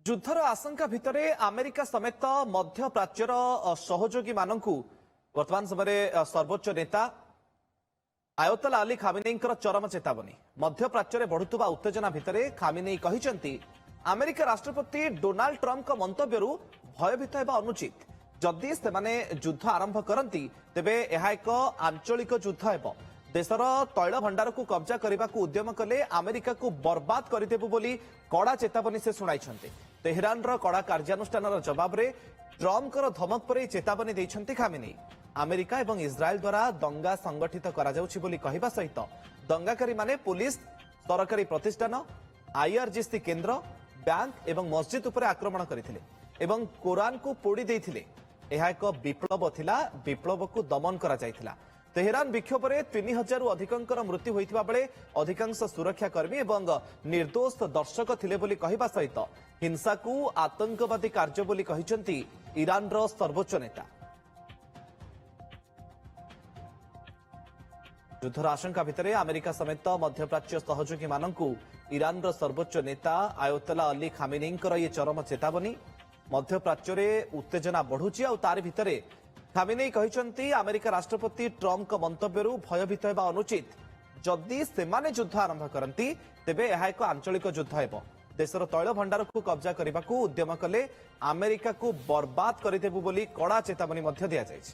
ଯୁଦ୍ଧର ଆଶଙ୍କା ଭିତରେ ଆମେରିକା ସମେତ ମଧ୍ୟପ୍ରାଚ୍ୟର ସହଯୋଗୀ ମାନଙ୍କୁ ବର୍ତ୍ତମାନ ସମୟରେ ସର୍ବୋଚ୍ଚ ନେତା ଆୟତୋଲା ଅଲି ଖାମିନେଇଙ୍କର ଚରମ ଚେତାବନୀ। ମଧ୍ୟପ୍ରାଚ୍ୟରେ ବଢୁଥିବା ଉତ୍ତେଜନା ଭିତରେ ଖାମିନେଇ କହିଛନ୍ତି ଆମେରିକା ରାଷ୍ଟ୍ରପତି ଡୋନାଲ୍ଡ ଟ୍ରମ୍ପଙ୍କ ମନ୍ତବ୍ୟରୁ ଭୟଭୀତ ହେବା ଅନୁଚିତ। ଯଦି ସେମାନେ ଯୁଦ୍ଧ ଆରମ୍ଭ କରନ୍ତି ତେବେ ଏହା ଏକ ଆଞ୍ଚଳିକ ଯୁଦ୍ଧ ହେବ। देशर तैल भंडार को कब्जा करने को उद्यम कले अमेरिका को बर्बाद करदेबु बोली कड़ा चेतावनी से शुणाई। तेहरान कड़ा कार्यानुष्ठान जवाब में ट्रम्प धमक पर चेतावनी देइछन्ति खामिनेई। अमेरिका एवं इस्राएल द्वारा दंगा संगठित करा जाउछि बोली कहिबा सहित दंगाकारी माने पुलिस, सरकारी प्रतिष्ठान, आईआरजीसी केन्द्र, बैंक एवं मस्जिद उपर आक्रमण करथिले एवं कुरान को पोड़ी देइथिले। यह एक विप्लव थिला, विप्लव को दमन करा जाइथिला। तेहरान विक्षोभ में 3000 रु अधिकंकर मृत्यु होइथिबा बेले अधिकांश सुरक्षाकर्मी एवं निर्दोष दर्शक थिले बोली कहिबा सहित हिंसा को आतंकवादी कार्य बोली कहिसंती ईरान रो सर्वोच्च नेता। युद्धर आशंका भितर अमेरिका समेत मध्यप्राच्य सहयोगी मानकु ईरान रो सर्वोच्च नेता आयतोला अली खामिनेईंकर ये चरम चेतावनी। मध्यप्राच्य रे उत्तेजना बढ़ुची आ तार भितरे खामिनेई कहिसंती अमेरिका राष्ट्रपति ट्रम्प मंतव्यरू भयभीत हेबा अनुचित। जदि सेमाने युद्ध आरंभ करती तेबे यह एक आंचलिक युद्ध हेबो। देशर तैल भंडार को कब्जा करने को उद्यम कले अमेरिका को बर्बाद करदेबु बोली कड़ा चेतावनी दिया जायछि।